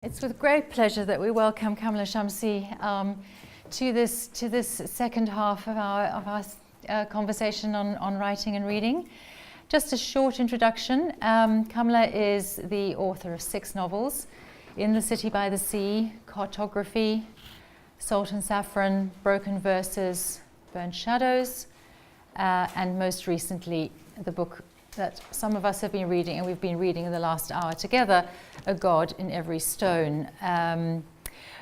It's with great pleasure that we welcome Kamila Shamsie to this second half of our conversation on writing and reading. Just a short introduction. Kamila is the author of 6 novels: In the City by the Sea, Cartography, Salt and Saffron, Broken Verses, Burnt Shadows, and most recently the book that some of us have been reading, and we've been reading in the last hour together, A God in Every Stone.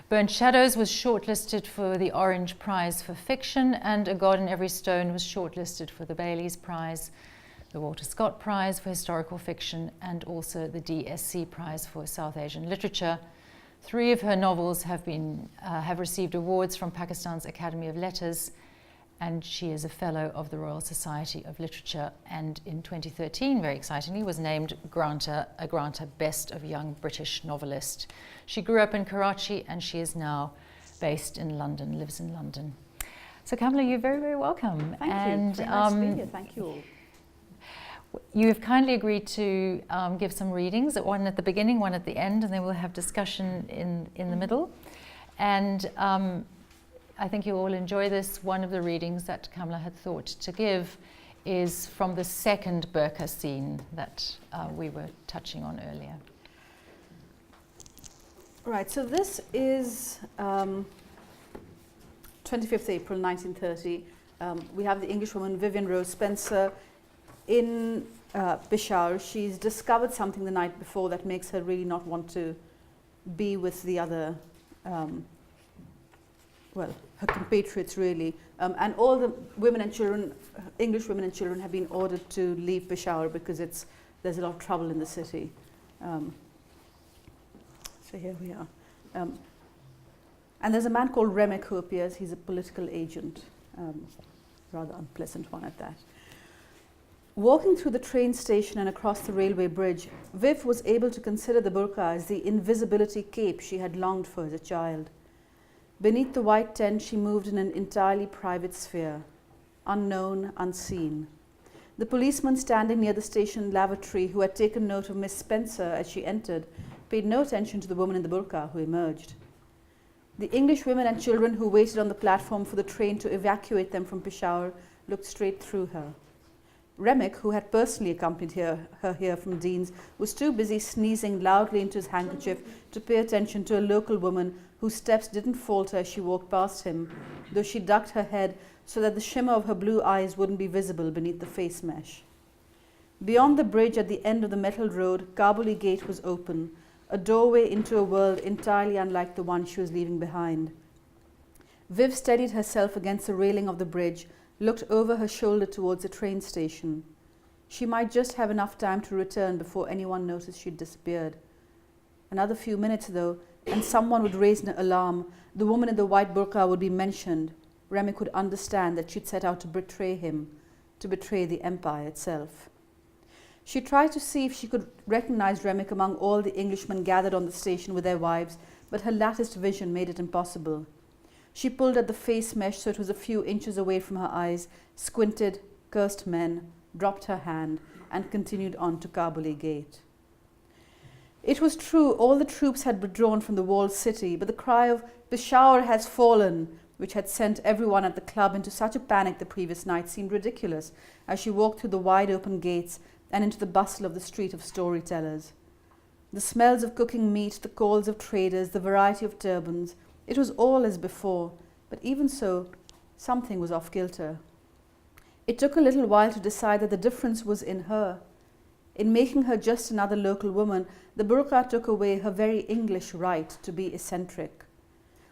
Burnt Shadows was shortlisted for the Orange Prize for Fiction, and A God in Every Stone was shortlisted for the Bailey's Prize, the Walter Scott Prize for Historical Fiction, and also the DSC Prize for South Asian Literature. 3 of her novels have received awards from Pakistan's Academy of Letters, and she is a Fellow of the Royal Society of Literature, and in 2013, very excitingly, was named a Granta Best of Young British Novelist. She grew up in Karachi, and she is now based in London, lives in London. So Kamila, you're very, very welcome. Thank you. Very nice to be here. Thank you all. You have kindly agreed to give some readings, one at the beginning, one at the end, and then we'll have discussion in the middle. And I think you'll all enjoy this. One of the readings that Kamila had thought to give is from the second burqa scene that we were touching on earlier. Right, so this is 25th April 1930. We have the Englishwoman Vivian Rose Spencer in Peshawar. She's discovered something the night before that makes her really not want to be with the other her compatriots really, and all the women and children, English women and children, have been ordered to leave Peshawar because there's a lot of trouble in the city. So here we are. And there's a man called Remick who appears. He's a political agent, rather unpleasant one at that. Walking through the train station and across the railway bridge, Viv was able to consider the burqa as the invisibility cape she had longed for as a child. Beneath the white tent, she moved in an entirely private sphere, unknown, unseen. The policeman standing near the station lavatory, who had taken note of Miss Spencer as she entered, paid no attention to the woman in the burqa who emerged. The English women and children who waited on the platform for the train to evacuate them from Peshawar looked straight through her. Remick, who had personally accompanied her here from Dean's, was too busy sneezing loudly into his handkerchief to pay attention to a local woman whose steps didn't falter as she walked past him, though she ducked her head so that the shimmer of her blue eyes wouldn't be visible beneath the face mesh. Beyond the bridge at the end of the metal road, Kabuli Gate was open, a doorway into a world entirely unlike the one she was leaving behind. Viv steadied herself against the railing of the bridge, looked over her shoulder towards the train station. She might just have enough time to return before anyone noticed she'd disappeared. Another few minutes, though, and someone would raise an alarm. The woman in the white burqa would be mentioned. Remick would understand that she'd set out to betray him, to betray the empire itself. She tried to see if she could recognize Remick among all the Englishmen gathered on the station with their wives, but her latticed vision made it impossible. She pulled at the face mesh so it was a few inches away from her eyes, squinted, cursed men, dropped her hand, and continued on to Kabuli Gate. It was true, all the troops had withdrawn from the walled city, but the cry of "Peshawar has fallen," which had sent everyone at the club into such a panic the previous night, seemed ridiculous as she walked through the wide open gates and into the bustle of the street of storytellers. The smells of cooking meat, the calls of traders, the variety of turbans, it was all as before, but even so, something was off-kilter. It took a little while to decide that the difference was in her. In making her just another local woman, the burqa took away her very English right to be eccentric.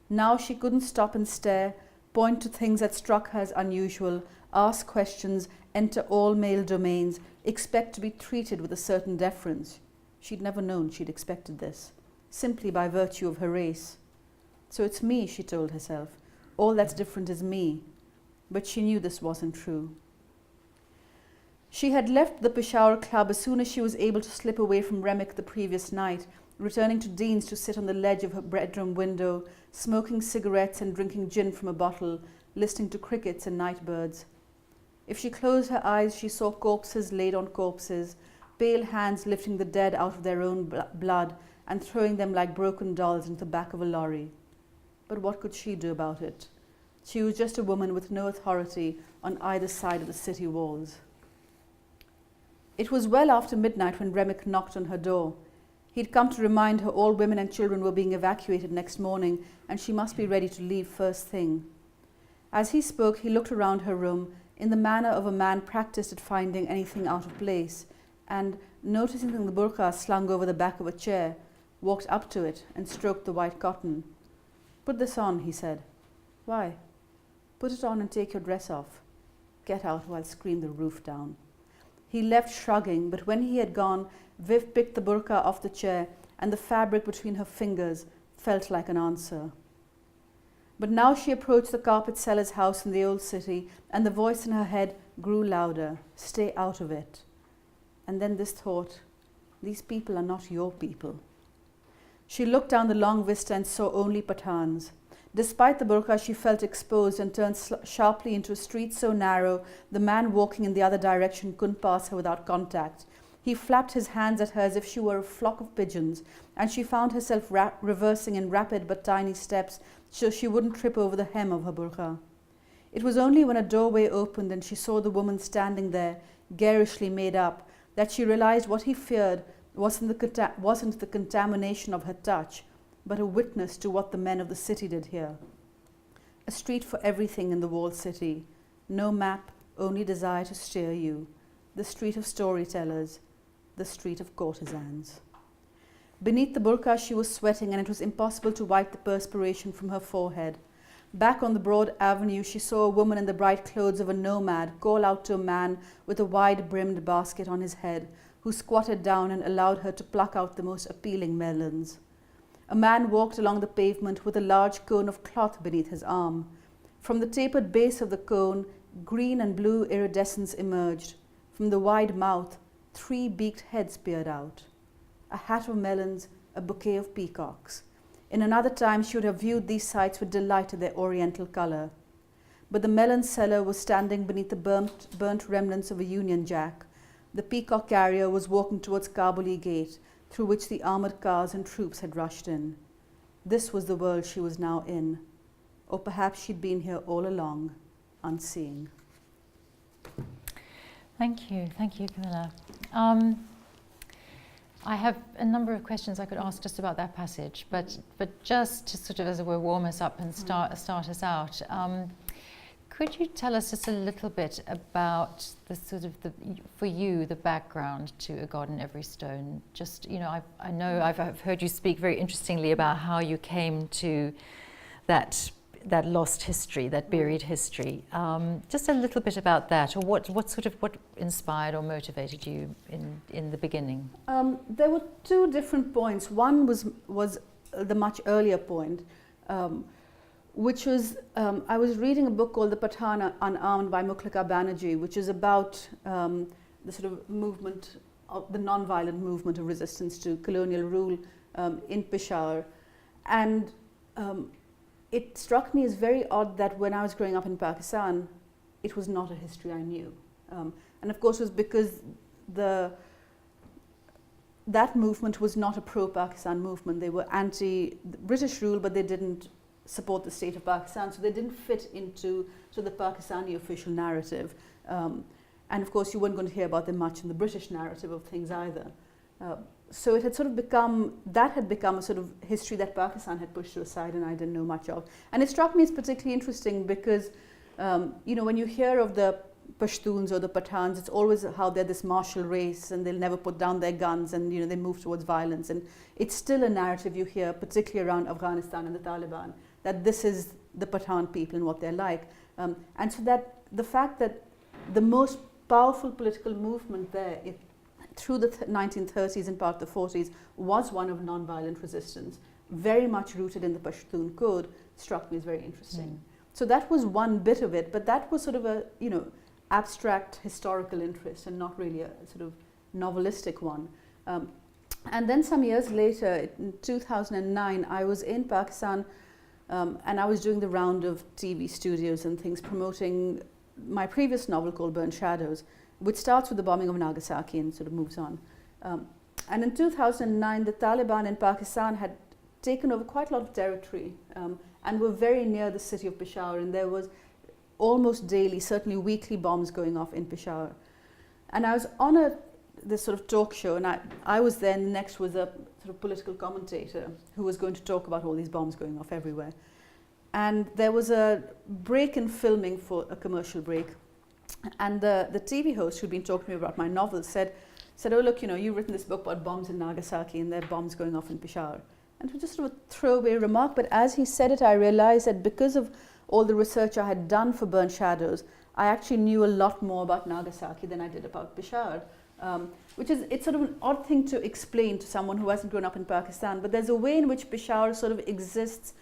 Now she couldn't stop and stare, point to things that struck her as unusual, ask questions, enter all male domains, expect to be treated with a certain deference. She'd never known she'd expected this, simply by virtue of her race. So it's me, she told herself. All that's different is me. But she knew this wasn't true. She had left the Peshawar club as soon as she was able to slip away from Remick the previous night, returning to Dean's to sit on the ledge of her bedroom window, smoking cigarettes and drinking gin from a bottle, listening to crickets and nightbirds. If she closed her eyes, she saw corpses laid on corpses, pale hands lifting the dead out of their own blood and throwing them like broken dolls into the back of a lorry. But what could she do about it? She was just a woman with no authority on either side of the city walls. It was well after midnight when Remick knocked on her door. He'd come to remind her all women and children were being evacuated next morning and she must be ready to leave first thing. As he spoke, he looked around her room in the manner of a man practiced at finding anything out of place, and, noticing the burqa slung over the back of a chair, walked up to it and stroked the white cotton. "Put this on," he said. "Why?" "Put it on and take your dress off." "Get out or I'll scream the roof down." He left shrugging, but when he had gone, Viv picked the burqa off the chair and the fabric between her fingers felt like an answer. But now she approached the carpet seller's house in the old city and the voice in her head grew louder, "Stay out of it." And then this thought, these people are not your people. She looked down the long vista and saw only Pathans. Despite the burqa, she felt exposed and turned sharply into a street so narrow the man walking in the other direction couldn't pass her without contact. He flapped his hands at her as if she were a flock of pigeons, and she found herself reversing in rapid but tiny steps so she wouldn't trip over the hem of her burqa. It was only when a doorway opened and she saw the woman standing there, garishly made up, that she realized what he feared wasn't the contamination of her touch, but a witness to what the men of the city did here. A street for everything in the walled city. No map, only desire to steer you. The street of storytellers, the street of courtesans. Beneath the burqa she was sweating and it was impossible to wipe the perspiration from her forehead. Back on the broad avenue she saw a woman in the bright clothes of a nomad call out to a man with a wide-brimmed basket on his head, who squatted down and allowed her to pluck out the most appealing melons. A man walked along the pavement with a large cone of cloth beneath his arm. From the tapered base of the cone, green and blue iridescence emerged. From the wide mouth, 3 beaked heads peered out. A hat of melons, a bouquet of peacocks. In another time she would have viewed these sights with delight at their oriental colour. But the melon seller was standing beneath the burnt remnants of a Union Jack. The peacock carrier was walking towards Kabuli Gate, through which the armoured cars and troops had rushed in. This was the world she was now in. Or perhaps she'd been here all along, unseeing. Thank you, Kamila. I have a number of questions I could ask just about that passage, but just to sort of, as it were, warm us up and start us out. Could you tell us just a little bit about the sort of for you the background to A God in Every Stone? Just I know I've heard you speak very interestingly about how you came to that lost history, that buried history. Just a little bit about that, or what inspired or motivated you in the beginning? There were 2 different points. One was the much earlier point, which was I was reading a book called The Pathan Unarmed by Mukhlika Banerjee, which is about the sort of movement, of the non-violent movement of resistance to colonial rule in Peshawar, and it struck me as very odd that when I was growing up in Pakistan, it was not a history I knew. And of course it was because that movement was not a pro-Pakistan movement. They were anti-British rule, but they didn't support the state of Pakistan, so they didn't fit into the Pakistani official narrative. And of course you weren't going to hear about them much in the British narrative of things either. So it had sort of become a sort of history that Pakistan had pushed to the side and I didn't know much of. And it struck me as particularly interesting because, when you hear of the Pashtuns or the Pathans, it's always how they're this martial race and they'll never put down their guns and, they move towards violence. And it's still a narrative you hear, particularly around Afghanistan and the Taliban, that this is the Pathan people and what they're like. And so that the fact that the most powerful political movement there, through the 1930s and part of the 40s, was one of non-violent resistance, very much rooted in the Pashtun code, struck me as very interesting. So that was one bit of it, but that was sort of a, abstract historical interest and not really a sort of novelistic one. And then some years later, in 2009, I was in Pakistan and I was doing the round of TV studios and things promoting my previous novel called Burnt Shadows, which starts with the bombing of Nagasaki and sort of moves on. And in 2009, the Taliban in Pakistan had taken over quite a lot of territory and were very near the city of Peshawar, and there was almost daily, certainly weekly, bombs going off in Peshawar. And I was on this sort of talk show, and I was there, and next was a sort of political commentator who was going to talk about all these bombs going off everywhere. And there was a break in filming for a commercial break, and the TV host who'd been talking to me about my novel said, oh look, you've written this book about bombs in Nagasaki, and there are bombs going off in Peshawar. And it was just sort of a throwaway remark, but as he said it, I realized that because of all the research I had done for Burnt Shadows, I actually knew a lot more about Nagasaki than I did about Peshawar, it's sort of an odd thing to explain to someone who hasn't grown up in Pakistan, but there's a way in which Peshawar sort of exists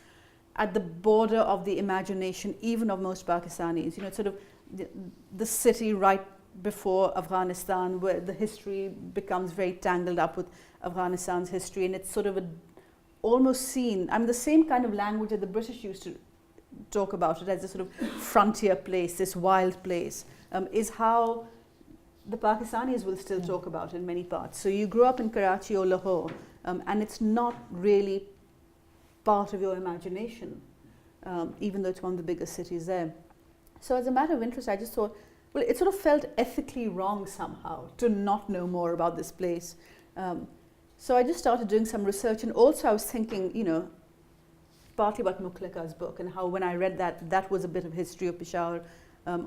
at the border of the imagination, even of most Pakistanis. It's sort of the city right before Afghanistan, where the history becomes very tangled up with Afghanistan's history, and it's sort of almost seen, the same kind of language that the British used to talk about it as a sort of frontier place, this wild place, is how the Pakistanis will still talk about it in many parts. So you grow up in Karachi or Lahore, and it's not really part of your imagination, even though it's one of the biggest cities there. So as a matter of interest, I just thought, well, it sort of felt ethically wrong somehow to not know more about this place. So I just started doing some research, and also I was thinking, partly about Mukhleka's book, and how when I read that was a bit of history of Peshawar,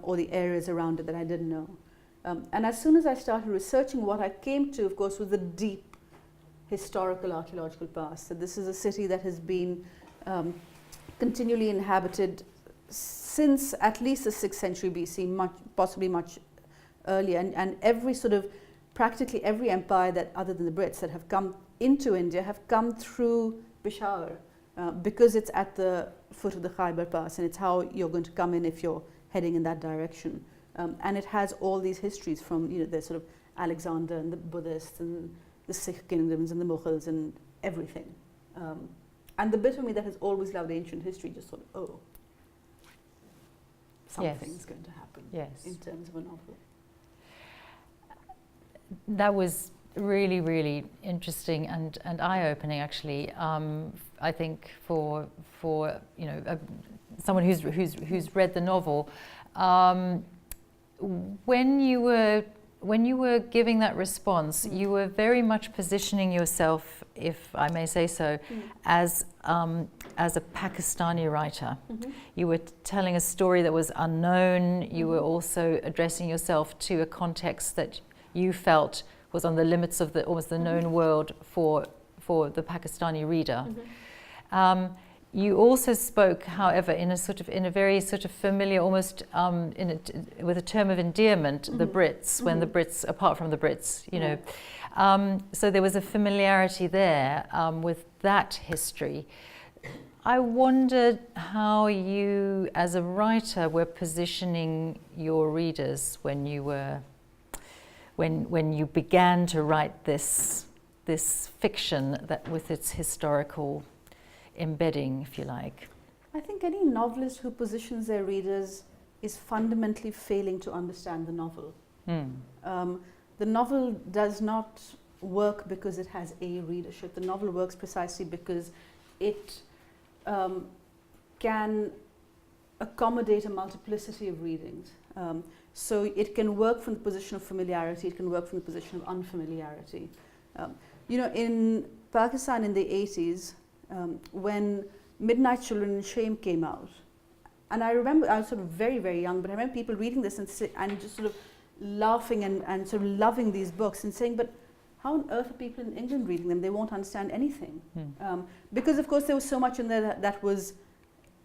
or the areas around it that I didn't know. And as soon as I started researching, what I came to, of course, was the deep historical archaeological past. So this is a city that has been continually inhabited since at least the 6th century BC, possibly much earlier, and practically every empire that, other than the Brits, that have come into India have come through Peshawar, because it's at the foot of the Khyber Pass, and it's how you're going to come in if you're heading in that direction. And it has all these histories from the sort of Alexander and the Buddhists and the Sikh kingdoms and the Mughals and everything. And the bit of me that has always loved ancient history just thought, oh, something's going to happen in terms of a novel. That was really, really interesting and eye-opening, actually. I think for someone who's read the novel, when you were giving that response, you were very much positioning yourself, if I may say so, as a Pakistani writer. You were telling a story that was unknown. You were also addressing yourself to a context that you felt was on the limits of almost the known world for the Pakistani reader. You also spoke, however, in a very sort of familiar, almost with a term of endearment, the Brits, when the Brits, apart from the Brits, so there was a familiarity there with that history. I wondered how you, as a writer, were positioning your readers when you began to write this fiction that with its historical embedding, if you like. I think any novelist who positions their readers is fundamentally failing to understand the novel. The novel does not work because it has a readership. The novel works precisely because it can accommodate a multiplicity of readings. So it can work from the position of familiarity, it can work from the position of unfamiliarity. In Pakistan in the 80s, when Midnight Children in Shame came out, and I remember, I was sort of very, very young, but I remember people reading this and just sort of laughing and sort of loving these books and saying, but how on earth are people in England reading them? They won't understand anything. Because of course there was so much in there that was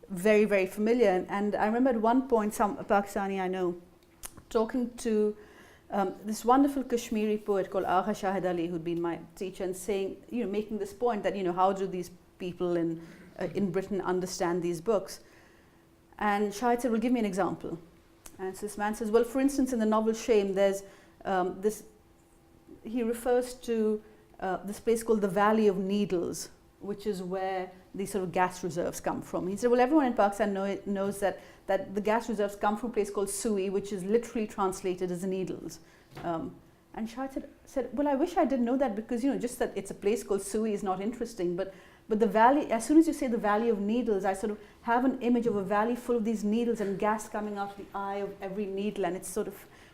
very, very familiar. And I remember at one point, a Pakistani I know, talking to this wonderful Kashmiri poet called Agha Shahid Ali, who'd been my teacher, and saying, making this point that, how do these people in Britain understand these books? And Shahid said, well, give me an example. And so this man says, well, for instance, in the novel Shame, there's he refers to this place called the Valley of Needles, which is where these sort of gas reserves come from. He said, well, everyone in Pakistan knows that the gas reserves come from a place called Sui, which is literally translated as needles. And And Shahid said, well, I wish I didn't know that, because, just that it's a place called Sui is not interesting, but the valley, as soon as you say the valley of needles, I sort of have an image of a valley full of these needles and gas coming out of the eye of every needle, and it's sort of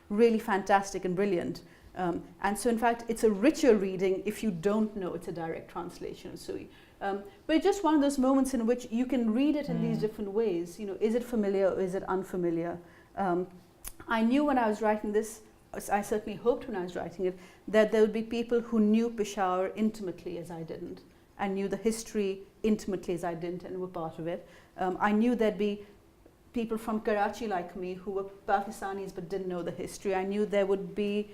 really fantastic and brilliant. And so in fact, it's a richer reading if you don't know it's a direct translation of Sui. But it's just one of those moments in which you can read it in these different ways. Is it familiar or is it unfamiliar? I knew when I was writing this, I certainly hoped when I was writing it, that there would be people who knew Peshawar intimately as I didn't, and knew the history intimately as I didn't, and were part of it. I knew there'd be people from Karachi like me who were Pakistanis but didn't know the history. I knew there would be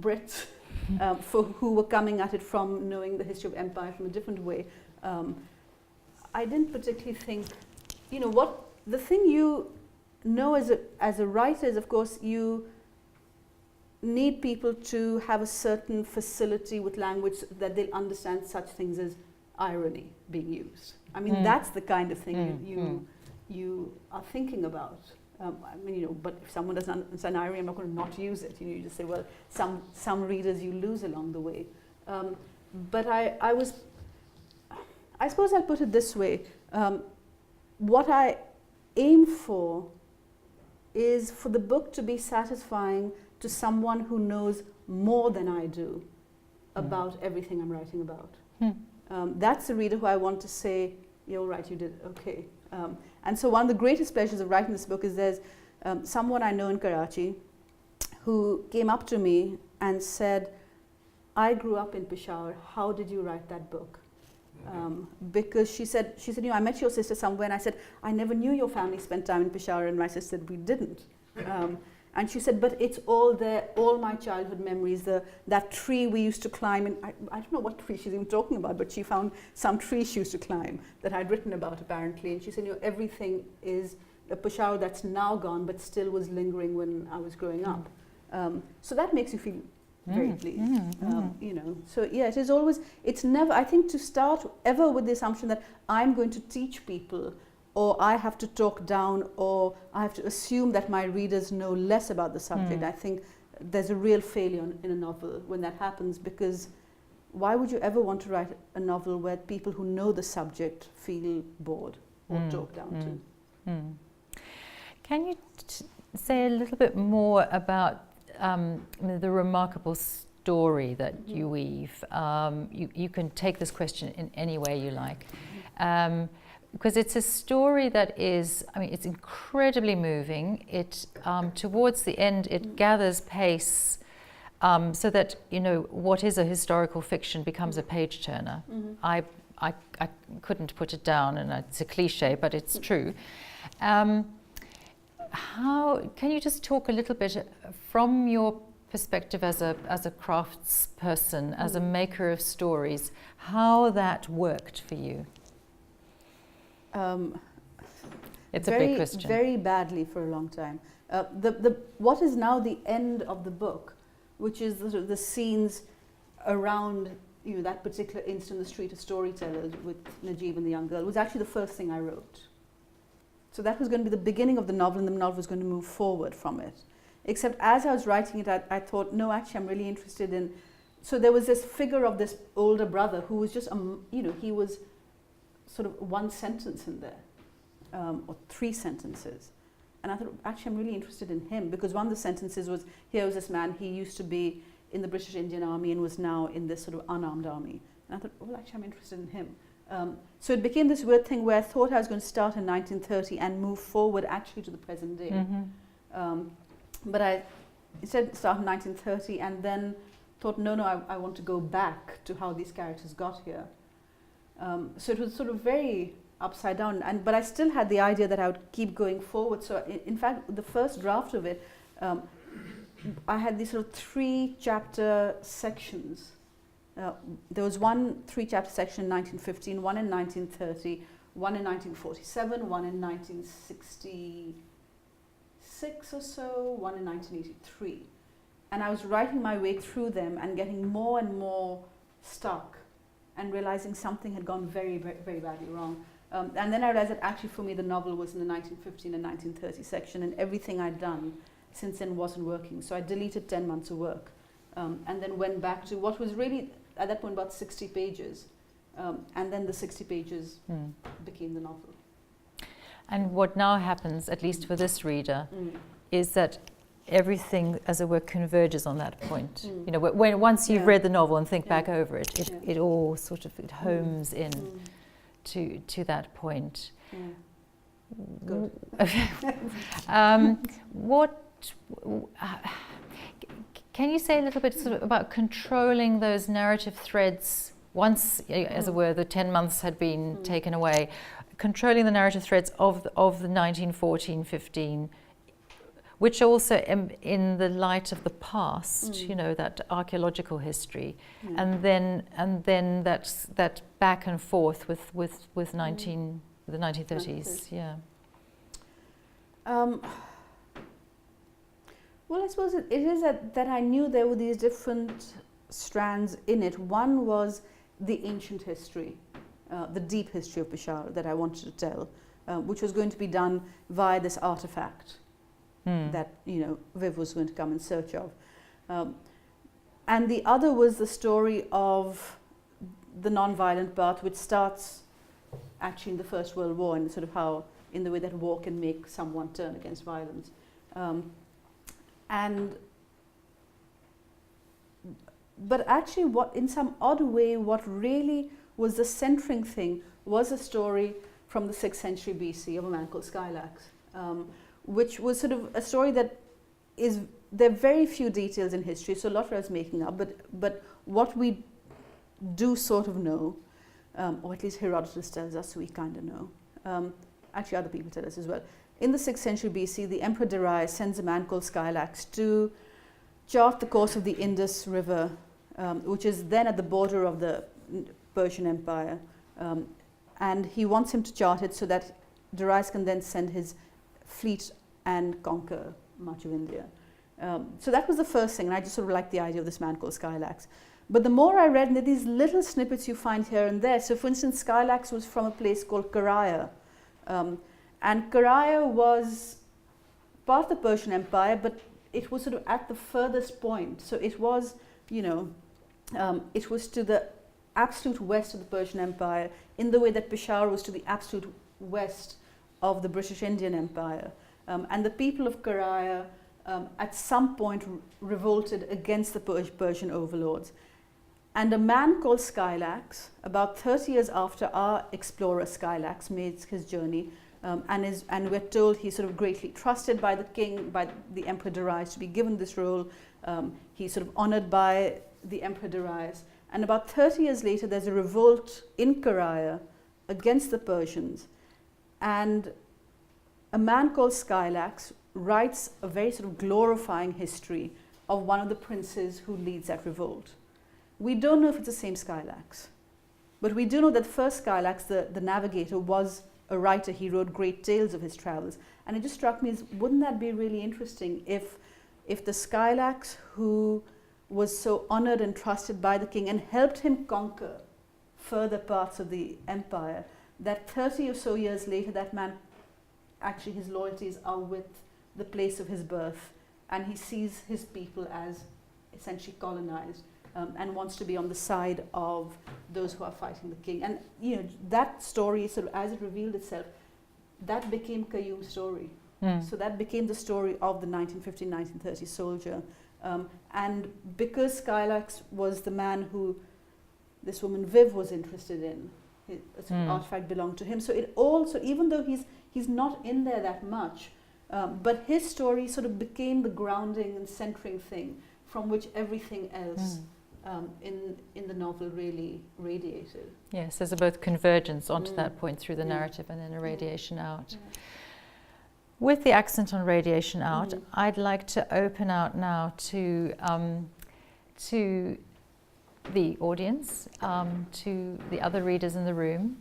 Brits who were coming at it from knowing the history of empire from a different way. I didn't particularly think, what the thing you know as a writer is, of course, you need people to have a certain facility with language that they'll understand such things as irony being used. I mean, that's the kind of thing you are thinking about. But if someone doesn't understand irony, I'm not going to not use it. You just say, well, some readers you lose along the way. But I suppose I'll put it this way. What I aim for is for the book to be satisfying to someone who knows more than I do about everything I'm writing about. That's the reader who I want to say, you're all right, you did okay. And so one of the greatest pleasures of writing this book is there's someone I know in Karachi who came up to me and said, I grew up in Peshawar, how did you write that book? Because she said, I met your sister somewhere, and I said, I never knew your family spent time in Peshawar, and my sister said, we didn't. And she said, but it's all there, all my childhood memories, that tree we used to climb, and I don't know what tree she's even talking about, but she found some tree she used to climb that I'd written about apparently, and she said, everything is a Peshawar that's now gone, but still was lingering when I was growing up. So that makes you feel very pleased, So yeah, it is always, it's never, I think, to start ever with the assumption that I'm going to teach people, or I have to talk down, or I have to assume that my readers know less about the subject. I think there's a real failure in a novel when that happens, because why would you ever want to write a novel where people who know the subject feel bored or talked down to? Can you say a little bit more about the remarkable story that you weave? You can take this question in any way you like. Because it's a story that is, it's incredibly moving. It, towards the end, it gathers pace so that, what is a historical fiction becomes a page turner. I couldn't put it down, and it's a cliche, but it's true. How can you just talk a little bit from your perspective as a craftsperson, as a maker of stories, how that worked for you? It's a big question. Very badly for a long time. What is now the end of the book, which is the scenes around that particular instant, the street of storytellers with Najib and the young girl, was actually the first thing I wrote. So that was going to be the beginning of the novel, and the novel was going to move forward from it. Except as I was writing it, I thought, no, actually I'm really interested in... So there was this figure of this older brother who was just, he was sort of one sentence in there, or three sentences. And I thought, actually, I'm really interested in him, because one of the sentences was, here was this man, he used to be in the British Indian Army and was now in this sort of unarmed army. And I thought, well, actually, I'm interested in him. So it became this weird thing where I thought I was going to start in 1930 and move forward actually to the present day. But I instead started in 1930 and then thought, no, I want to go back to how these characters got here. So it was sort of very upside down, but I still had the idea that I would keep going forward. So in fact, the first draft of it, I had these sort of 3-chapter sections. There was one 3-chapter section in 1915, one in 1930, one in 1947, one in 1966 or so, one in 1983. And I was writing my way through them and getting more and more stuck and realizing something had gone very, very, very badly wrong. And then I realized that actually for me the novel was in the 1915 and 1930 section, and everything I'd done since then wasn't working. So I deleted 10 months of work. and then went back to what was really at that point about 60 pages, and then the 60 pages became the novel. And what now happens, at least for this reader, is that everything, as it were, converges on that point. You know, once you've read the novel and think back over it, it all sort of homes in to that point. Good. Can you say a little bit sort of about controlling those narrative threads once, as it were, the 10 months had been taken away, controlling the narrative threads of the 1914-15, which also in the light of the past, you know, that archaeological history, and then that back and forth with the 1930s, Well, I suppose it is that I knew there were these different strands in it. One was the ancient history, the deep history of Peshawar that I wanted to tell, which was going to be done via this artifact that, you know, Viv was going to come in search of. And the other was the story of the non-violent path, which starts actually in the First World War, and sort of how, in the way that war can make someone turn against violence. But actually, in some odd way, what really was the centering thing was a story from the 6th century BC of a man called Skylax, which was sort of a story that is, there are very few details in history, so a lot I was making up, but what we do sort of know, or at least Herodotus tells us, so we kind of know. Actually, other people tell us as well. In the 6th century BC, the Emperor Darius sends a man called Skylax to chart the course of the Indus River, which is then at the border of the Persian Empire. And he wants him to chart it so that Darius can then send his fleet and conquer much of India. So that was the first thing, and I just sort of liked the idea of this man called Skylax. But the more I read, and there are these little snippets you find here and there. So for instance, Skylax was from a place called Karaya. And Karaya was part of the Persian Empire, but it was sort of at the furthest point. So it was, you know, it was to the absolute west of the Persian Empire, in the way that Peshawar was to the absolute west of the British Indian Empire. And the people of Karaya at some point revolted against the Persian overlords. And a man called Skylax, about 30 years after our explorer Skylax made his journey, and we're told he's sort of greatly trusted by the king, by the Emperor Darius, to be given this role. He's sort of honored by the Emperor Darius. And about 30 years later, there's a revolt in Karaya against the Persians. And a man called Skylax writes a very sort of glorifying history of one of the princes who leads that revolt. We don't know if it's the same Skylax, but we do know that first Skylax, the navigator, was a writer. He wrote great tales of his travels. And it just struck me as, wouldn't that be really interesting if the Skylax, who was so honored and trusted by the king and helped him conquer further parts of the empire, that 30 or so years later, that man, actually his loyalties are with the place of his birth, and he sees his people as essentially colonized, and wants to be on the side of those who are fighting the king. And you know, that story, sort of as it revealed itself, that became Qayyum's story. So that became the story of the 1915-1930 soldier. And because Skylax was the man who this woman Viv was interested in, his artifact belonged to him. So it also, even though he's not in there that much, but his story sort of became the grounding and centering thing from which everything else in the novel really radiated. Yes, there's a both convergence onto that point through the narrative and then a radiation out. With the accent on radiation out, I'd like to open out now to the audience, to the other readers in the room,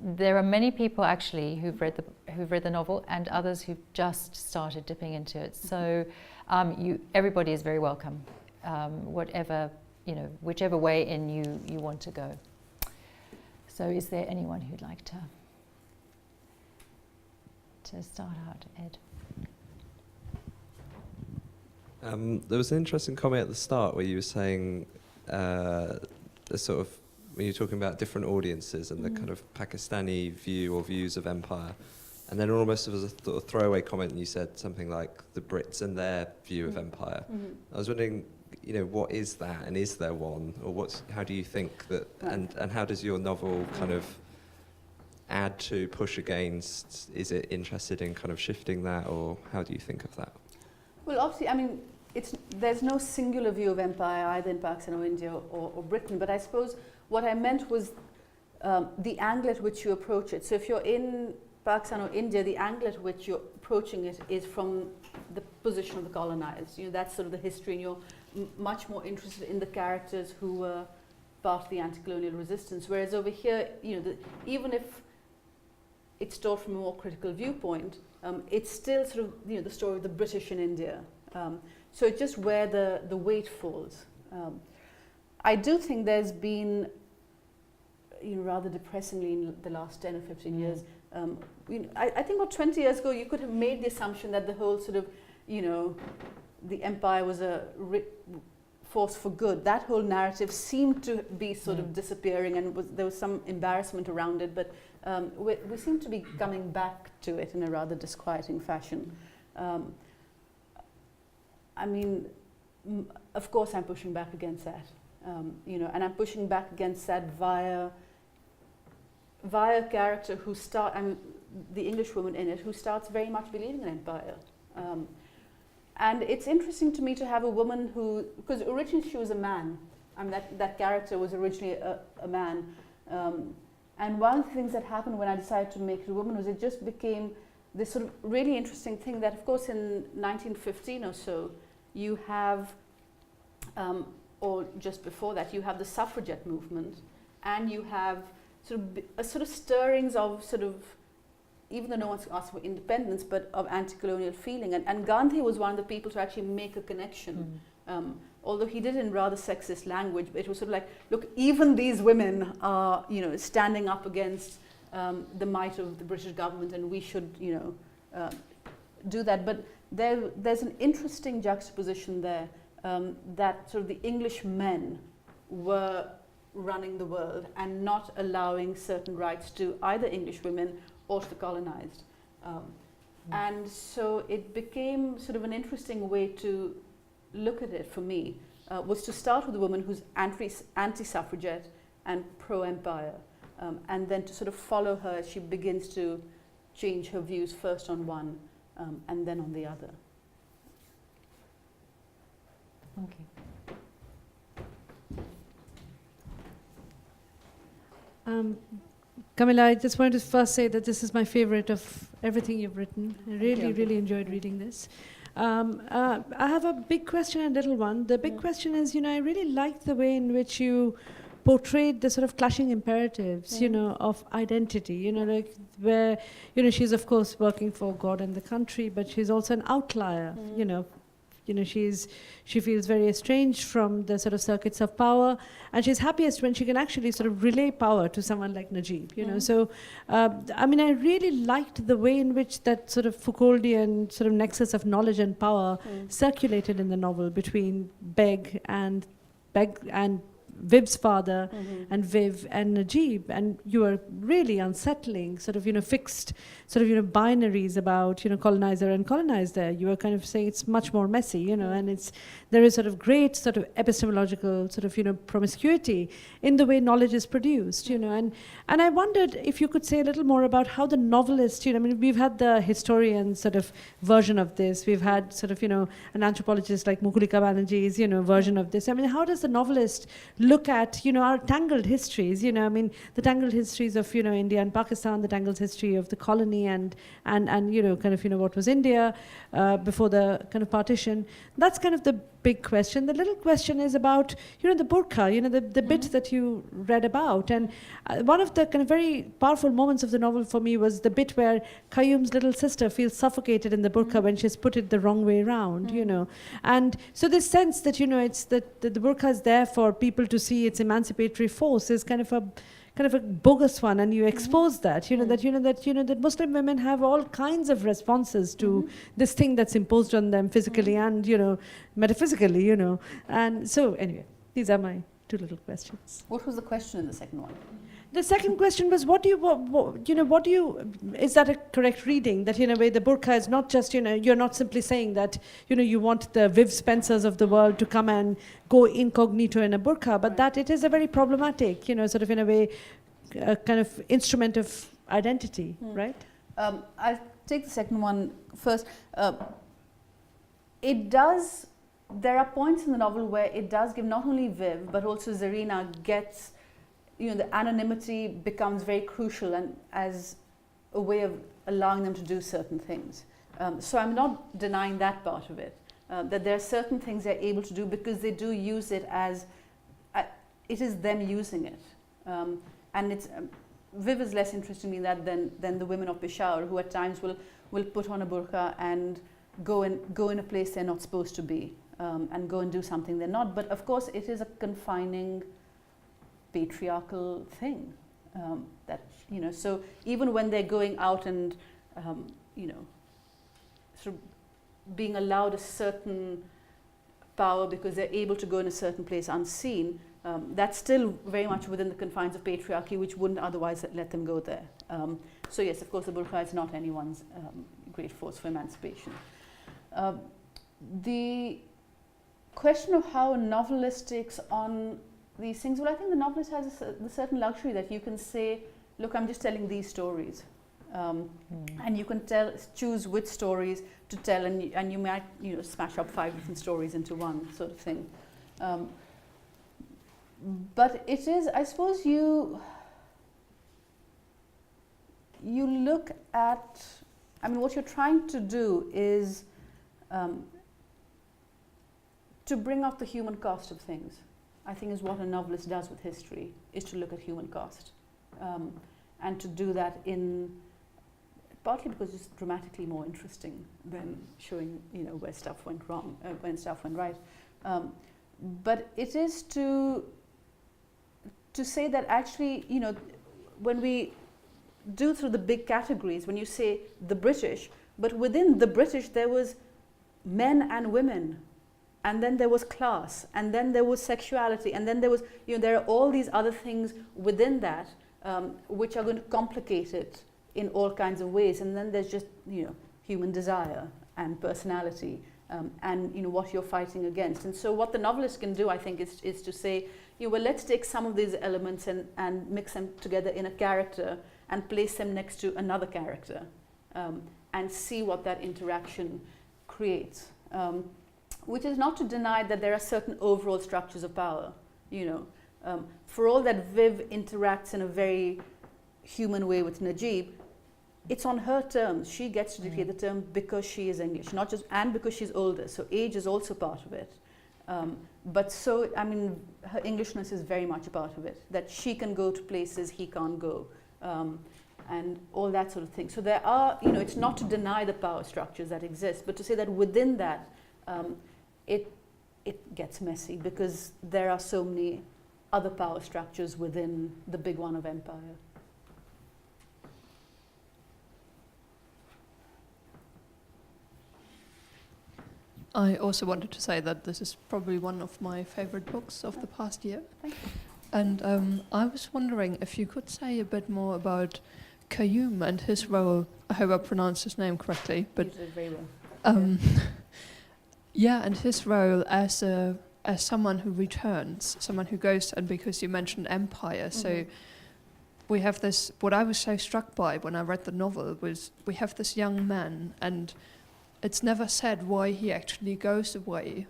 there are many people actually who've read the novel, and others who've just started dipping into it. So everybody is very welcome, whatever, you know, whichever way in you want to go. So is there anyone who'd like to start out? Ed? There was an interesting comment at the start where you were saying the sort of, when you're talking about different audiences and the kind of Pakistani view or views of empire, and then almost as a sort of throwaway comment you said something like the Brits and their view of empire. I was wondering, you know, what is that, and is there one, or how do you think that, and how does your novel kind of add to, push against? Is it interested in kind of shifting that, or how do you think of that? Well, obviously, I mean, there's no singular view of empire either in Pakistan or India or Britain, but I suppose what I meant was the angle at which you approach it. So if you're in Pakistan or India, the angle at which you're approaching it is from the position of the colonized. You know, that's sort of the history, and you're much more interested in the characters who were part of the anti-colonial resistance. Whereas over here, you know, even if it's told from a more critical viewpoint, it's still sort of, you know, the story of the British in India. So it's just where the weight falls. I do think there's been, you know, rather depressingly in the last 10 or 15 years, you know, I think about 20 years ago you could have made the assumption that the whole sort of, you know, the empire was a force for good. That whole narrative seemed to be sort of disappearing, and there was some embarrassment around it, but we seem to be coming back to it in a rather disquieting fashion. I mean, of course I'm pushing back against that, you know, and I'm pushing back against that via a character who the English woman in it, who starts very much believing in empire. And it's interesting to me to have a woman who, because originally she was a man, I mean that character was originally a man, and one of the things that happened when I decided to make it a woman was it just became this sort of really interesting thing that, of course, in 1915 or so, you have, or just before that, you have the suffragette movement, and you have sort of stirrings of sort of, even though no one's asked for independence, but of anti-colonial feeling. And Gandhi was one of the people to actually make a connection. Although he did it in rather sexist language, but it was sort of like, look, even these women are, you know, standing up against the might of the British government, and we should, you know, do that. But there's an interesting juxtaposition there, that sort of the English men were running the world and not allowing certain rights to either English women or to the colonized. And so it became sort of an interesting way to look at it for me, was to start with a woman who's anti-suffragette and pro-empire, and then to sort of follow her as she begins to change her views first on one and then on the other. Okay. Kamila, I just wanted to first say that this is my favorite of everything you've written. I really enjoyed reading this. I have a big question and a little one. The big question is, you know, I really liked the way in which you portrayed the sort of clashing imperatives, you know, of identity, you know, like where, you know, she's of course working for God and the country, but she's also an outlier, you know, she feels very estranged from the sort of circuits of power, and she's happiest when she can actually sort of relay power to someone like Najib, you know. So, I mean, I really liked the way in which that sort of Foucauldian sort of nexus of knowledge and power circulated in the novel between Beg and Viv's father and Viv and Najib, and you were really unsettling sort of, you know, fixed sort of, you know, binaries about, you know, colonizer and colonized there. You were kind of saying it's much more messy, you know, and there is sort of great sort of epistemological sort of, you know, promiscuity in the way knowledge is produced, you know, and I wondered if you could say a little more about how the novelist, you know, I mean, we've had the historian sort of version of this, we've had sort of, you know, an anthropologist like Mukulika Banerjee's, you know, version of this. I mean, how does the novelist look at, you know, our tangled histories, you know, I mean, the tangled histories of, you know, India and Pakistan, the tangled history of the colony and you know, kind of, you know, what was India before the kind of partition. That's kind of the big question. The little question is about, you know, the burqa, you know, the bit that you read about. And one of the kind of very powerful moments of the novel for me was the bit where Qayyum's little sister feels suffocated in the burqa when she's put it the wrong way around, you know. And so this sense that, you know, it's that the burqa is there for people to see its emancipatory force is kind of a kind of a bogus one, and you expose that, that Muslim women have all kinds of responses to this thing that's imposed on them physically and, metaphysically, And so anyway, these are my two little questions. What was the question in the second one? The second question was, is that a correct reading? That in a way the burqa is not just, you're not simply saying that, you want the Viv Spencers of the world to come and go incognito in a burqa, but that it is a very problematic, sort of in a way, kind of instrument of identity, right? I'll take the second one first. There are points in the novel where it does give not only Viv, but also Zarina gets, the anonymity becomes very crucial and as a way of allowing them to do certain things. So I'm not denying that part of it, that there are certain things they're able to do because they do use it as, it is them using it. And it's, Viv is less interesting to me than the women of Peshawar, who at times will put on a burqa and go in a place they're not supposed to be, and go and do something they're not. But of course it is a confining patriarchal thing, that so even when they're going out and sort of being allowed a certain power because they're able to go in a certain place unseen, that's still very much within the confines of patriarchy, which wouldn't otherwise let them go there. So yes, of course the burqa is not anyone's great force for emancipation. The question of how a novelist takes on these things, well, I think the novelist has the certain luxury that you can say, look, I'm just telling these stories, and you can choose which stories to tell, and you might smash up 5 different stories into one sort of thing. But it is, I suppose, you look at, what you're trying to do is to bring out the human cost of things. I think is what a novelist does with history, is to look at human cost, and to do that partly because it's dramatically more interesting than showing where stuff went wrong, when stuff went right. But it is to say that actually, when we do through the big categories, when you say the British, but within the British there was men and women, and then there was class, and then there was sexuality, and then there was, there are all these other things within that, which are going to complicate it in all kinds of ways. And then there's just, human desire and personality, and what you're fighting against. And so what the novelist can do, I think, is to say, well, let's take some of these elements and mix them together in a character and place them next to another character, and see what that interaction creates. Which is not to deny that there are certain overall structures of power. For all that Viv interacts in a very human way with Najib, it's on her terms. She gets to dictate the term because she is English, and because she's older. So age is also part of it. But so, her Englishness is very much a part of it. That she can go to places he can't go, and all that sort of thing. So there are, it's not to deny the power structures that exist, but to say that within that, it gets messy because there are so many other power structures within the big one of empire. I also wanted to say that this is probably one of my favorite books of the past year. Thank you. And I was wondering if you could say a bit more about Karuma and his role. I hope I pronounced his name correctly, but you did very well. Yeah, and his role as someone who returns, someone who goes, and because you mentioned empire, so we have this, what I was so struck by when I read the novel was we have this young man, and it's never said why he actually goes away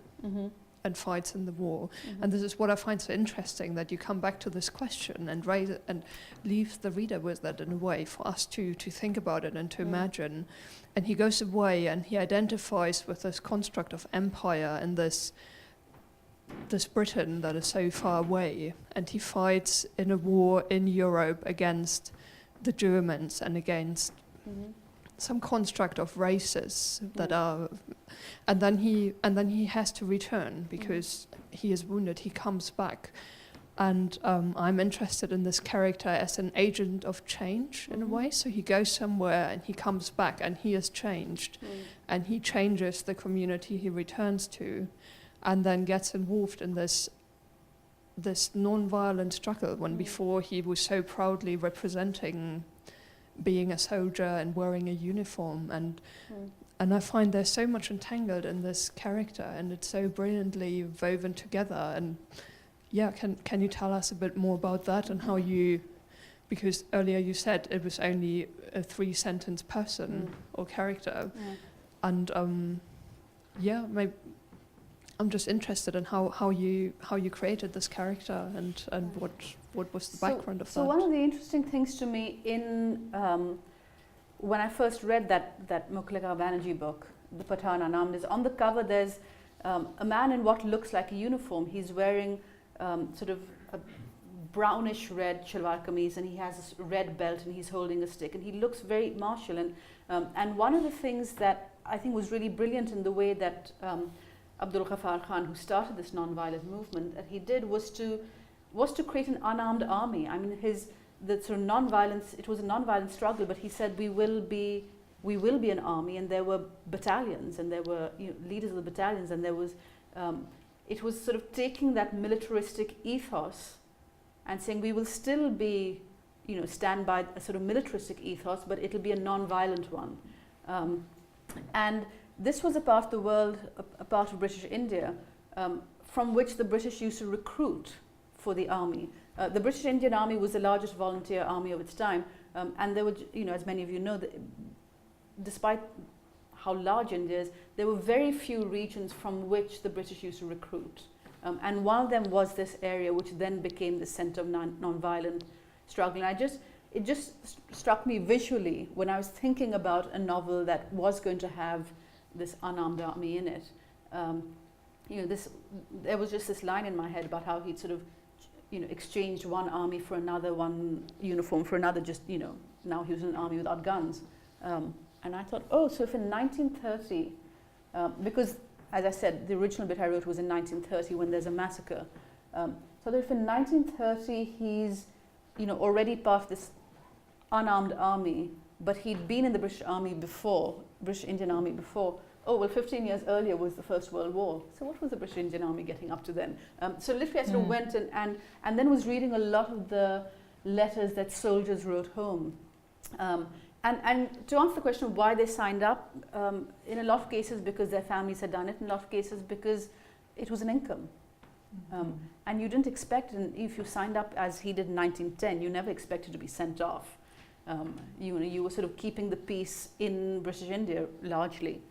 and fights in the war. And this is what I find so interesting, that you come back to this question and raise it and leave the reader with that in a way for us to think about it and to imagine. And he goes away and he identifies with this construct of empire and this Britain that is so far away. And he fights in a war in Europe against the Germans and against some construct of races that are, and then he has to return because he is wounded. He comes back, And I'm interested in this character as an agent of change in a way. So he goes somewhere and he comes back and he is changed, and he changes the community he returns to, and then gets involved in this non-violent struggle when before he was so proudly representing being a soldier and wearing a uniform. And I find there's so much entangled in this character, and it's so brilliantly woven together. And yeah, can you tell us a bit more about that and how you, because earlier you said it was only a 3-sentence person or character, and yeah, maybe I'm just interested in how you created this character and what was the background of that. So one of the interesting things to me in when I first read that Mukleka Banerjee book, The Pathan Unarmed, is on the cover there's a man in what looks like a uniform. He's wearing sort of a brownish red shalwar kameez, and he has this red belt, and he's holding a stick, and he looks very martial. And one of the things that I think was really brilliant in the way that Abdul Ghaffar Khan, who started this non-violent movement, that he did was to create an unarmed army. I mean, the sort of non-violence, it was a non-violent struggle, but he said we will be an army, and there were battalions, and there were leaders of the battalions, and there was it was sort of taking that militaristic ethos and saying we will still be, stand by a sort of militaristic ethos, but it'll be a non-violent one. And this was a part of the world, a part of British India, from which the British used to recruit for the army. The British Indian Army was the largest volunteer army of its time, and there were, as many of you know, despite how large India is, there were very few regions from which the British used to recruit. And one of them was this area, which then became the center of non-violent struggle. And it just struck me visually when I was thinking about a novel that was going to have this unarmed army in it. There was just this line in my head about how he'd sort of, exchanged one army for another, one uniform for another. Just now he was in an army without guns. And I thought, so if in 1930, because as I said, the original bit I wrote was in 1930 when there's a massacre. So that if in 1930 he's, already part of this unarmed army, but he'd been in the British Army before, British Indian Army before. 15 years earlier was the First World War. So what was the British Indian Army getting up to then? So literally I sort of went and then was reading a lot of the letters that soldiers wrote home. And to answer the question of why they signed up, in a lot of cases because their families had done it, in a lot of cases because it was an income. And you didn't expect, and if you signed up as he did in 1910, you never expected to be sent off. You were sort of keeping the peace in British India largely.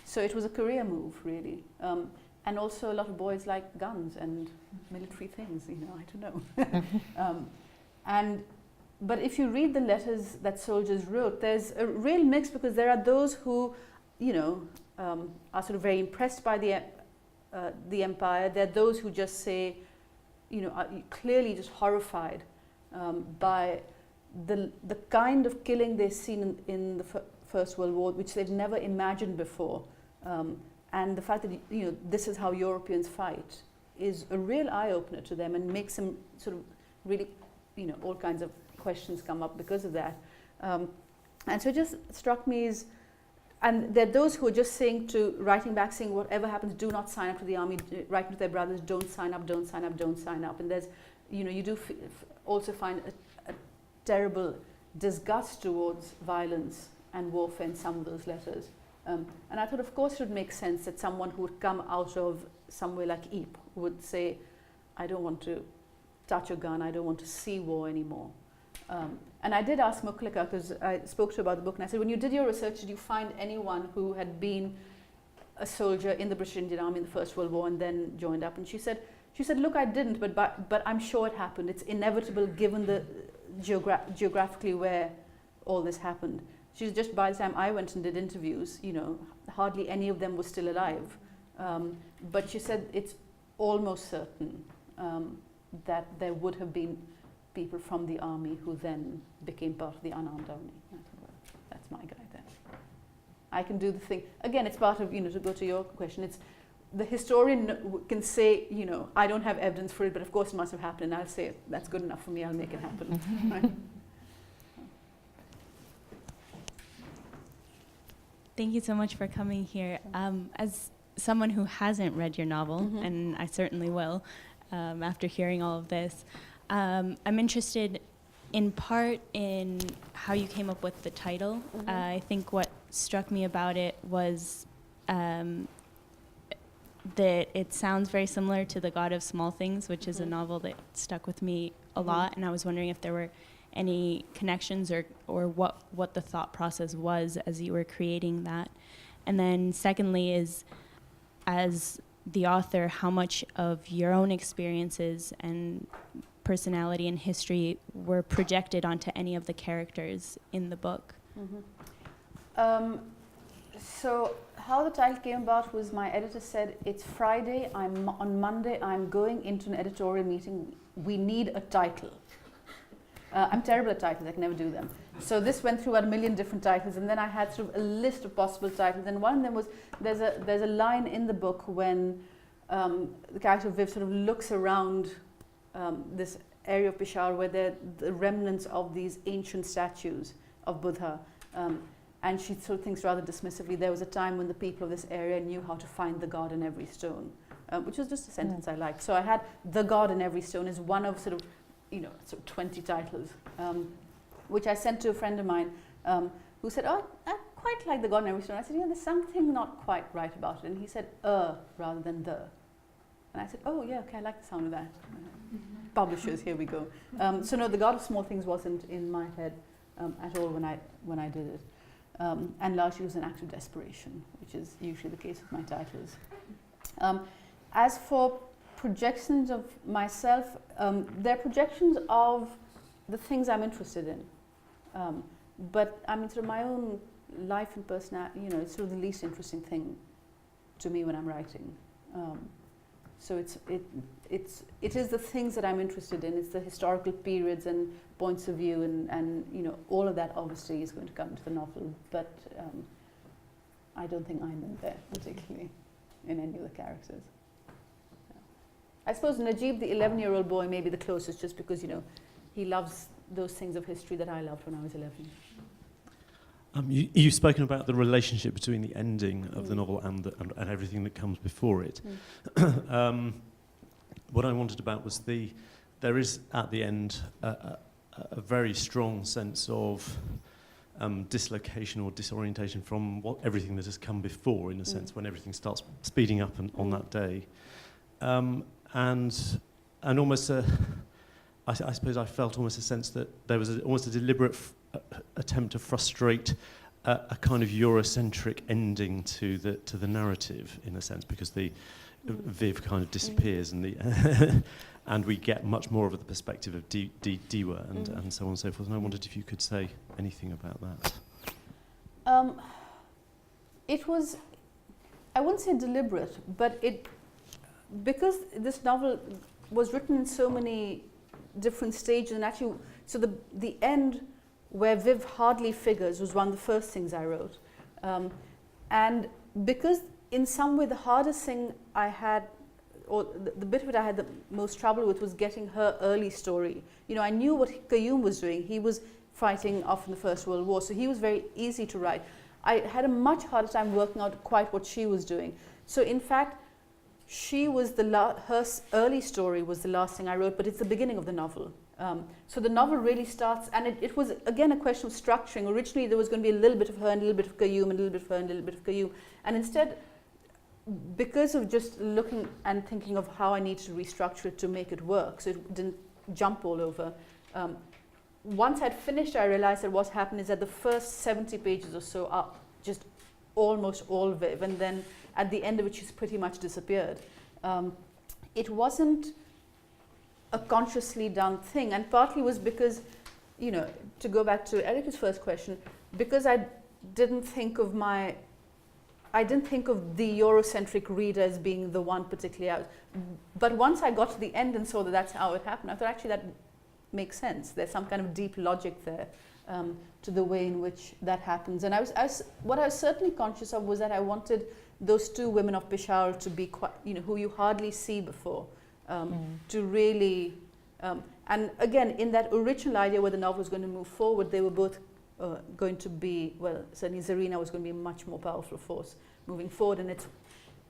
So it was a career move, really. And also a lot of boys like guns and military things, I don't know. But if you read the letters that soldiers wrote, there's a real mix, because there are those who, are sort of very impressed by the empire. There are those who just say, are clearly just horrified by the kind of killing they've seen in the First World War, which they've never imagined before. And the fact that, this is how Europeans fight is a real eye-opener to them, and makes them sort of really, all kinds of questions come up because of that. And so it just struck me as, and there are those who are just writing back saying, whatever happens, do not sign up to the army, writing to their brothers, don't sign up, don't sign up, don't sign up. And there's, you do also find a terrible disgust towards violence and warfare in some of those letters. And I thought, of course, it would make sense that someone who would come out of somewhere like Ypres would say, I don't want to touch a gun, I don't want to see war anymore. And I did ask Mukleka, because I spoke to her about the book, and I said, when you did your research, did you find anyone who had been a soldier in the British Indian Army in the First World War and then joined up? And she said, look, I didn't, but I'm sure it happened. It's inevitable given the geographically where all this happened. She said, just by the time I went and did interviews, hardly any of them were still alive. But she said it's almost certain that there would have been people from the army who then became part of the unarmed army. I thought, well, that's my guy then. I can do the thing. Again, it's part of, to go to your question, it's the historian can say, you know, I don't have evidence for it, but of course it must have happened, and I'll say, that's good enough for me, I'll make it happen. Right? Thank you so much for coming here. As someone who hasn't read your novel, and I certainly will, after hearing all of this, I'm interested in part in how you came up with the title. I think what struck me about it was that it sounds very similar to The God of Small Things, which is a novel that stuck with me a lot, and I was wondering if there were any connections or what the thought process was as you were creating that. And then secondly is, as the author, how much of your own experiences and personality and history were projected onto any of the characters in the book? So how the title came about was my editor said, it's Friday, on Monday I'm going into an editorial meeting, we need a title. I'm terrible at titles, I can never do them. So this went through about 1 million different titles, and then I had sort of a list of possible titles, and one of them was, there's a line in the book when the character Viv sort of looks around this area of Peshawar where there are the remnants of these ancient statues of Buddha, and she sort of thinks rather dismissively, there was a time when the people of this area knew how to find the God in every stone, which was just a sentence I liked. So I had the God in every stone as one of sort of, you know, sort of 20 titles, which I sent to a friend of mine who said, oh, I quite like the God in every stone. I said, yeah, there's something not quite right about it. And he said, rather than the. And I said, oh, yeah, okay, I like the sound of that. Publishers, here we go. So no, the God of Small Things wasn't in my head at all when I did it. And largely it was an act of desperation, which is usually the case with my titles. As for projections of myself, they're projections of the things I'm interested in. But I mean, sort of my own life and personality, you know, it's sort of the least interesting thing to me when I'm writing. So it is the things that I'm interested in. It's the historical periods and points of view, and you know, all of that obviously is going to come into the novel. But I don't think I'm in there particularly in any of the characters. I suppose Najib, the 11-year-old boy, may be the closest, just because, you know, he loves those things of history that I loved when I was 11. You've spoken about the relationship between the ending of the novel and everything that comes before it. What I wanted about was there is at the end a very strong sense of dislocation or disorientation from everything that has come before, in a sense, when everything starts speeding up on that day. And almost I suppose I felt almost a sense that there was almost a deliberate attempt to frustrate a kind of Eurocentric ending to the narrative, in a sense, because the Viv kind of disappears and and we get much more of the perspective of Diwa and so on and so forth. And I wondered if you could say anything about that. It was, I wouldn't say deliberate, but because this novel was written in so many different stages, and actually, so the end where Viv hardly figures was one of the first things I wrote. And because in some way the hardest thing I had, or the bit of it I had the most trouble with, was getting her early story. You know, I knew what Qayyum was doing. He was fighting off in the First World War, so he was very easy to write. I had a much harder time working out quite what she was doing. So in fact, she was her early story was the last thing I wrote, but it's the beginning of the novel. So the novel really starts, and it was again a question of structuring. Originally there was going to be a little bit of her and a little bit of Qayyum, and a little bit of her and a little bit of Qayyum. And instead, because of just looking and thinking of how I needed to restructure it to make it work, so it didn't jump all over, once I'd finished, I realized that what happened is that the first 70 pages or so are just almost all Viv, and then at the end of it she's pretty much disappeared. It wasn't a consciously done thing, and partly was because, you know, to go back to Elleke's first question, because I didn't think of the Eurocentric reader as being the one particularly out. But once I got to the end and saw that that's how it happened, I thought actually that makes sense. There's some kind of deep logic there. to the way in which that happens. And what I was certainly conscious of was that I wanted those two women of Peshawar to be quite, who you hardly see before, to really, and again, in that original idea where the novel was going to move forward, they were both going to be, well, certainly Zarina was going to be a much more powerful force moving forward. And it's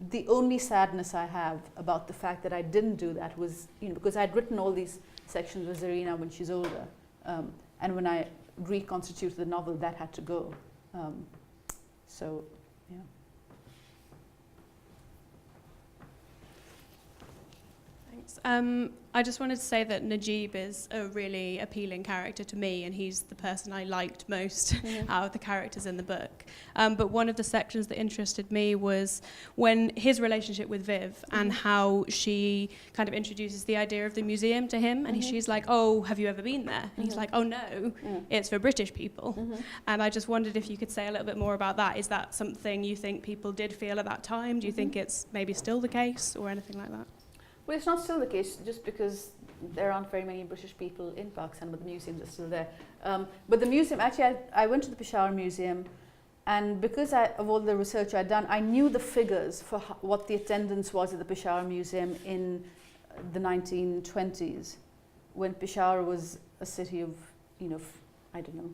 the only sadness I have about the fact that I didn't do that was, because I'd written all these sections with Zarina when she's older, and when I reconstituted the novel, that had to go. So, yeah. Thanks. I just wanted to say that Najib is a really appealing character to me, and he's the person I liked most out of the characters in the book. But one of the sections that interested me was when his relationship with Viv and how she kind of introduces the idea of the museum to him, and she's like, "Oh, have you ever been there?" And he's like, "Oh no, it's for British people." And I just wondered if you could say a little bit more about that. Is that something you think people did feel at that time? Do you think it's maybe still the case or anything like that? Well, it's not still the case just because there aren't very many British people in Pakistan, but the museums are still there. But the museum, actually, I went to the Peshawar Museum, and because of all the research I'd done, I knew the figures for what the attendance was at the Peshawar Museum in the 1920s, when Peshawar was a city of, I don't know,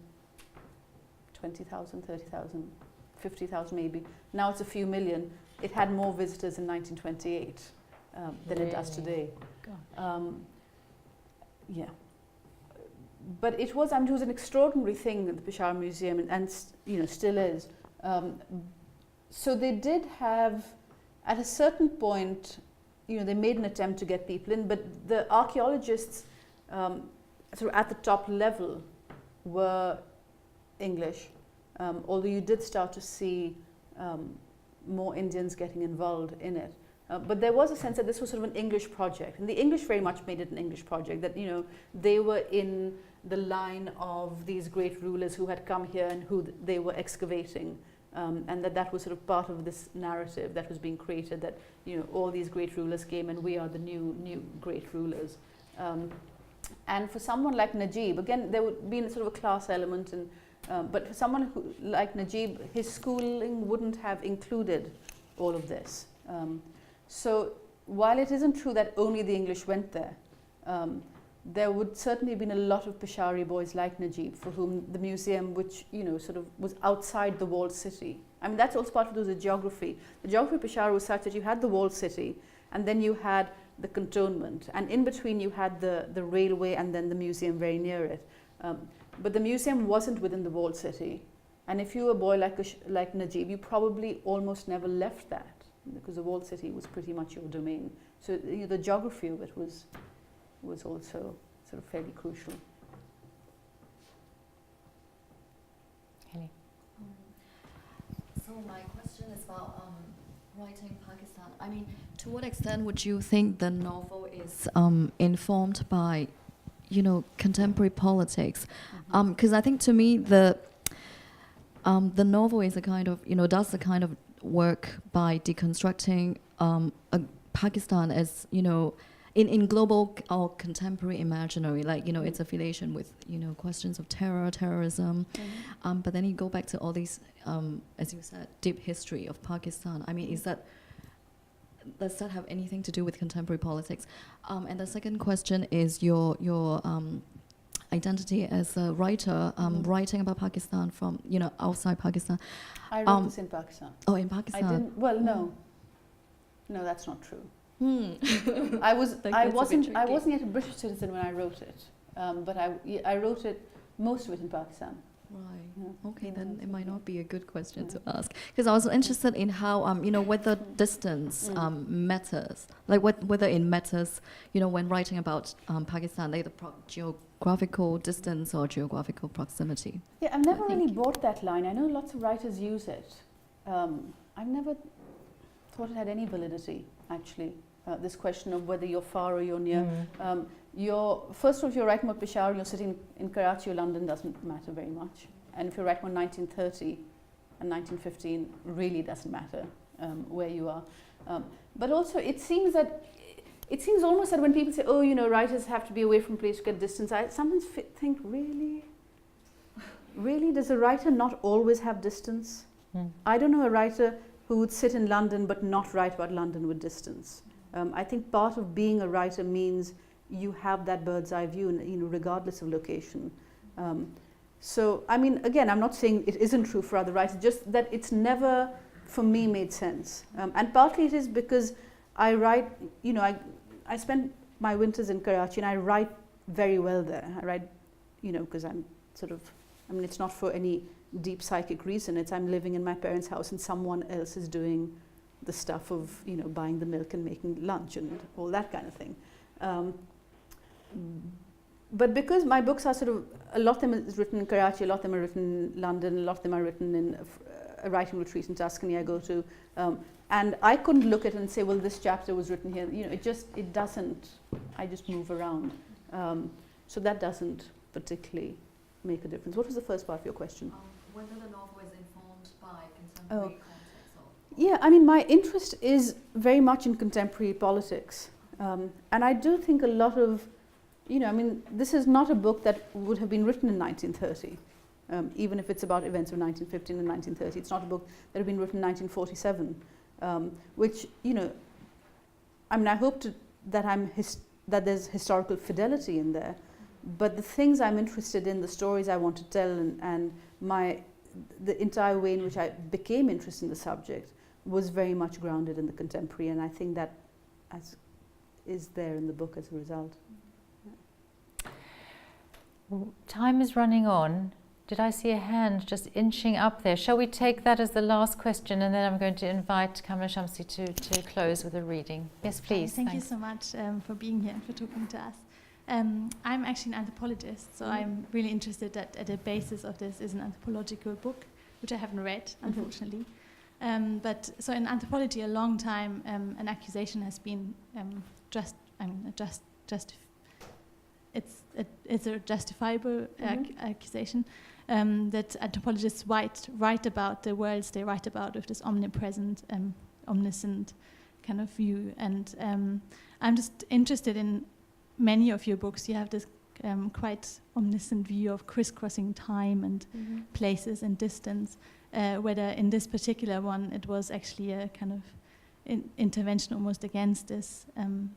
20,000, 30,000, 50,000 maybe. Now it's a few million. It had more visitors in 1928. Than it does today. Yeah. But it was an extraordinary thing at the Peshawar Museum, and still is. So they did have, at a certain point, they made an attempt to get people in, but the archaeologists sort of at the top level were English, although you did start to see more Indians getting involved in it. But there was a sense that this was sort of an English project, and the English very much made it an English project, that they were in the line of these great rulers who had come here and who they were excavating, and that was sort of part of this narrative that was being created, that all these great rulers came and we are the new great rulers. And for someone like Najib, again, there would be sort of a class element, and but for someone like Najib, his schooling wouldn't have included all of this. So while it isn't true that only the English went there, there would certainly have been a lot of Peshawari boys like Najib for whom the museum, which sort of was outside the walled city. I mean, that's also part of the geography. The geography of Peshawar was such that you had the walled city, and then you had the cantonment, and in between you had the railway and then the museum very near it. But the museum wasn't within the walled city, and if you were a boy like Najib, you probably almost never left that, because the walled city was pretty much your domain. So the geography of it was also sort of fairly crucial. Kelly. So my question is about writing Pakistan. I mean, to what extent would you think the novel is informed by, contemporary politics? Because I think to me the novel is a kind of, does the kind of work by deconstructing Pakistan as, in global or contemporary imaginary, like, its affiliation with, questions of terrorism. But then you go back to all these, as you said, deep history of Pakistan. I mean, does that have anything to do with contemporary politics? And the second question is your identity as a writer, writing about Pakistan from, outside Pakistan. I wrote this in Pakistan. Oh, in Pakistan. I didn't. Well, no, that's not true. I wasn't yet a British citizen when I wrote it, but I wrote it, most of it in Pakistan. Right. Yeah. Okay, then it might not be a good question to ask, because I was interested in how whether distance matters, like whether it matters, when writing about Pakistan, like the geographical distance or geographical proximity. Yeah, I've never really bought that line. I know lots of writers use it. I've never thought it had any validity, actually. This question of whether you're far or you're near. First of all, if you're writing about Peshawar and you're sitting in Karachi or London, doesn't matter very much. And if you're writing about 1930 and 1915, really doesn't matter where you are. But also, it seems almost that when people say, writers have to be away from place to get distance, I sometimes think, really? really, does a writer not always have distance? I don't know a writer who would sit in London but not write about London with distance. I think part of being a writer means you have that bird's eye view, regardless of location. So, I mean, again, I'm not saying it isn't true for other writers, just that it's never, for me, made sense. And partly it is because I write, I spend my winters in Karachi and I write very well there. I write, because I'm it's not for any deep psychic reason. It's I'm living in my parents' house and someone else is doing the stuff of, buying the milk and making lunch and all that kind of thing. But because my books are a lot of them is written in Karachi, a lot of them are written in London, a lot of them are written in a writing retreat in Tuscany I go to, and I couldn't look at it and say, well, this chapter was written here. It doesn't. I just move around, so that doesn't particularly make a difference. What was the first part of your question? Whether the novel is informed by contemporary context. Yeah, I mean, my interest is very much in contemporary politics, and I do think a lot of, this is not a book that would have been written in 1930, even if it's about events of 1915 and 1930. It's not a book that had been written in 1947, which, I hope that there's historical fidelity in there, but the things I'm interested in, the stories I want to tell, and the entire way in which I became interested in the subject was very much grounded in the contemporary, and I think that is there in the book as a result. Time is running on. Did I see a hand just inching up there? Shall we take that as the last question, and then I'm going to invite Kamila Shamsie to close with a reading. Yes, please. Thank you so much for being here and for talking to us. I'm actually an anthropologist, so I'm really interested that at the basis of this is an anthropological book, which I haven't read, unfortunately. But so in anthropology, a long time, an accusation has been it's a justifiable accusation that anthropologists write about the worlds they write about with this omnipresent, omniscient kind of view. And I'm just interested in many of your books. You have this quite omniscient view of crisscrossing time and places and distance. Whether in this particular one it was actually a kind of intervention almost against this kind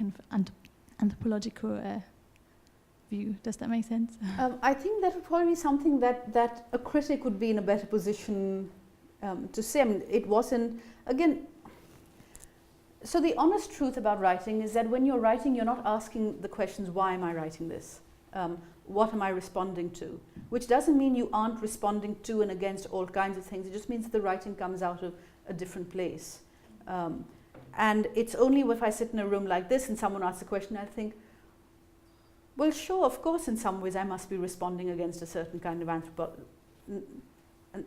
of anthropological view. Does that make sense? I think that would probably be something that a critic would be in a better position to say. I mean, it wasn't, again, so the honest truth about writing is that when you're writing, you're not asking the questions, why am I writing this? What am I responding to? Which doesn't mean you aren't responding to and against all kinds of things. It just means the writing comes out of a different place. And it's only if I sit in a room like this and someone asks a question, I think, well, sure, of course, in some ways I must be responding against a certain kind of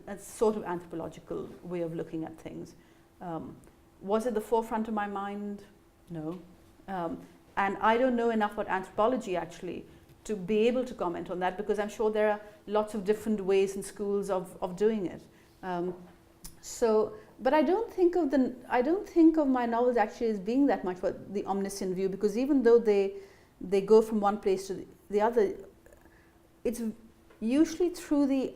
a sort of anthropological way of looking at things. Was it the forefront of my mind? No. And I don't know enough about anthropology, actually, to be able to comment on that, because I'm sure there are lots of different ways and schools of doing it. But I don't think of my novels actually as being that much for the omniscient view, because even though they go from one place to the other, it's usually through the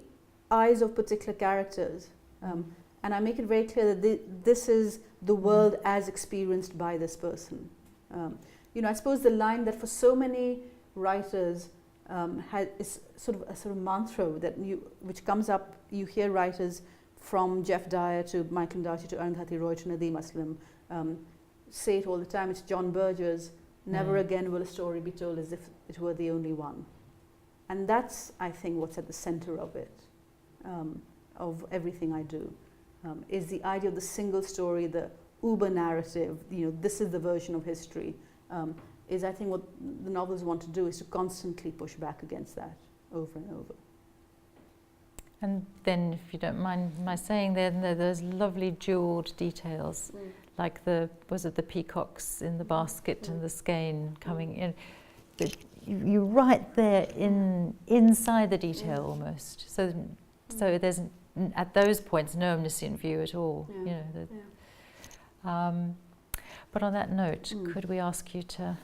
eyes of particular characters, and I make it very clear that this is the world as experienced by this person. I suppose the line that for so many writers is sort of mantra which comes up. You hear writers from Jeff Dyer to Michael Darcy to Arundhati Roy to Nadeem Aslam say it all the time. It's John Berger's, never again will a story be told as if it were the only one. And that's, I think, what's at the center of it, of everything I do, is the idea of the single story, the uber narrative, this is the version of history, is I think what the novels want to do is to constantly push back against that over and over. And then, if you don't mind my saying, then there's lovely jeweled details, like the peacocks in the basket and the skein coming in. But you're right there inside the detail almost. So there's at those points no omniscient view at all. But on that note, could we ask you to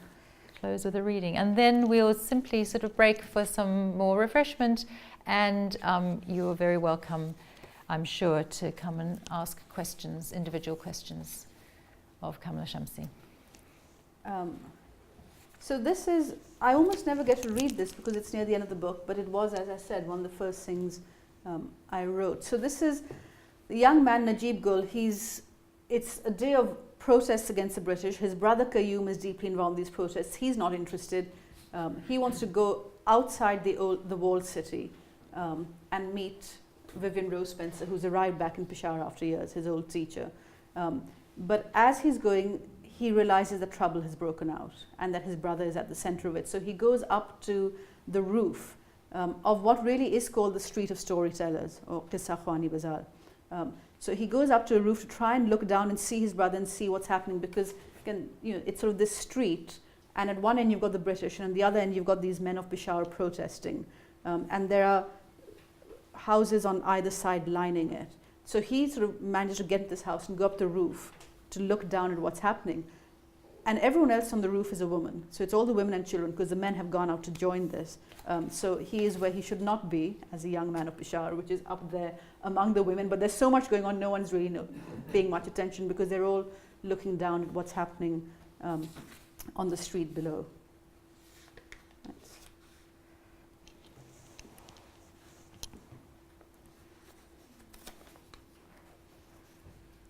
close with a reading. And then we'll simply sort of break for some more refreshment, and you're very welcome, I'm sure, to come and ask questions, individual questions of Kamila Shamsie. So this is, I almost never get to read this because it's near the end of the book, but it was, as I said, one of the first things I wrote. So this is the young man Najib Gul. It's a day of protests against the British. His brother Qayyum is deeply involved in these protests. He's not interested. He wants to go outside the walled city and meet Vivian Rose Spencer, who's arrived back in Peshawar after years, his old teacher. But as he's going, he realizes that trouble has broken out and that his brother is at the center of it. So he goes up to the roof of what really is called the Street of Storytellers, or Qissa Khwani Bazaar. So he goes up to a roof to try and look down and see his brother and see what's happening, because it's sort of this street, and at one end you've got the British, and at the other end you've got these men of Peshawar protesting. And there are houses on either side lining it. So he sort of managed to get to this house and go up the roof to look down at what's happening. And everyone else on the roof is a woman. So it's all the women and children, because the men have gone out to join this. So he is where he should not be as a young man of Peshawar, which is up there among the women. But there's so much going on, no one's really paying much attention, because they're all looking down at what's happening on the street below.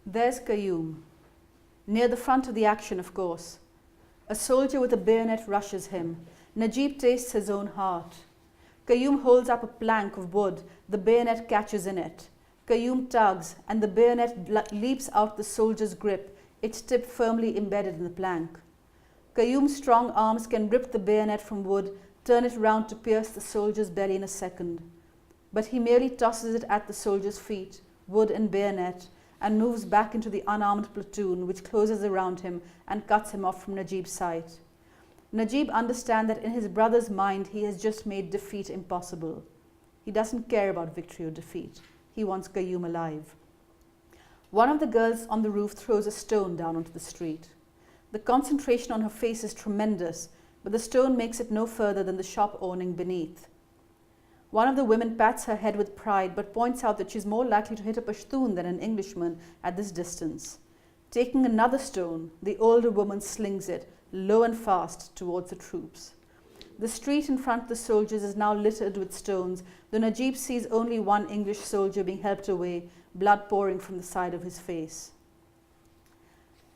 There's Qayyum, near the front of the action, of course. A soldier with a bayonet rushes him. Najib tastes his own heart. Qayyum holds up a plank of wood. The bayonet catches in it. Qayyum tugs, and the bayonet leaps out the soldier's grip, its tip firmly embedded in the plank. Qayyum's strong arms can rip the bayonet from wood, turn it round to pierce the soldier's belly in a second. But he merely tosses it at the soldier's feet, wood and bayonet, and moves back into the unarmed platoon, which closes around him and cuts him off from Najib's sight. Najib understands that in his brother's mind he has just made defeat impossible. He doesn't care about victory or defeat. He wants Qayyum alive. One of the girls on the roof throws a stone down onto the street. The concentration on her face is tremendous, but the stone makes it no further than the shop awning beneath. One of the women pats her head with pride, but points out that she's more likely to hit a Pashtun than an Englishman at this distance. Taking another stone, the older woman slings it, low and fast, towards the troops. The street in front of the soldiers is now littered with stones, though Najib sees only one English soldier being helped away, blood pouring from the side of his face.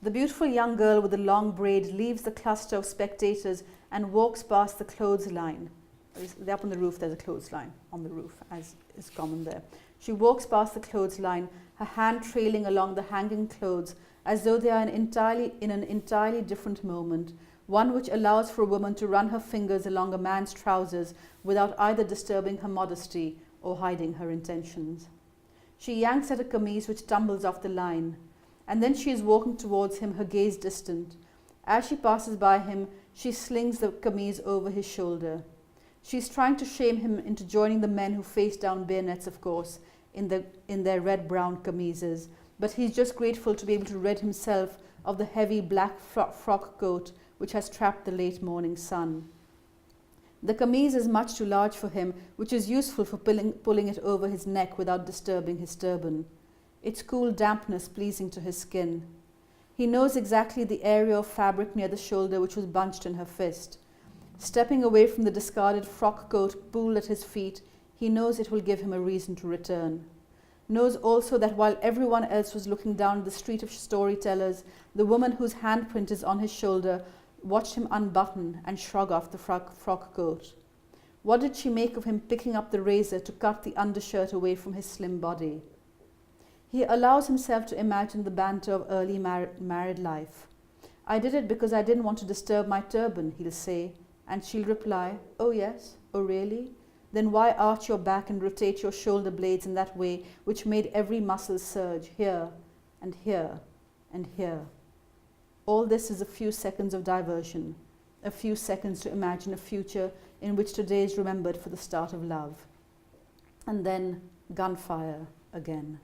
The beautiful young girl with the long braid leaves the cluster of spectators and walks past the clothesline. Up on the roof, there's a clothesline on the roof, as is common there. She walks past the clothesline, her hand trailing along the hanging clothes, as though they are in an entirely different moment, one which allows for a woman to run her fingers along a man's trousers without either disturbing her modesty or hiding her intentions. She yanks at a kameez which tumbles off the line, and then she is walking towards him, her gaze distant. As she passes by him, she slings the kameez over his shoulder. She's trying to shame him into joining the men who face down bayonets, of course, in their red-brown kameezes, but he's just grateful to be able to rid himself of the heavy black frock coat which has trapped the late morning sun. The kameez is much too large for him, which is useful for pulling it over his neck without disturbing his turban. Its cool dampness pleasing to his skin. He knows exactly the area of fabric near the shoulder which was bunched in her fist. Stepping away from the discarded frock coat pooled at his feet, he knows it will give him a reason to return. Knows also that while everyone else was looking down the street of storytellers, the woman whose handprint is on his shoulder watched him unbutton and shrug off the frock coat. What did she make of him picking up the razor to cut the undershirt away from his slim body? He allows himself to imagine the banter of early married life. I did it because I didn't want to disturb my turban, he'll say, and she'll reply, oh yes, oh really? Then why arch your back and rotate your shoulder blades in that way which made every muscle surge here and here and here? All this is a few seconds of diversion, a few seconds to imagine a future in which today is remembered for the start of love. And then gunfire again.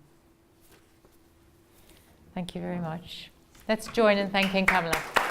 Thank you very much. Let's join in thanking Kamila.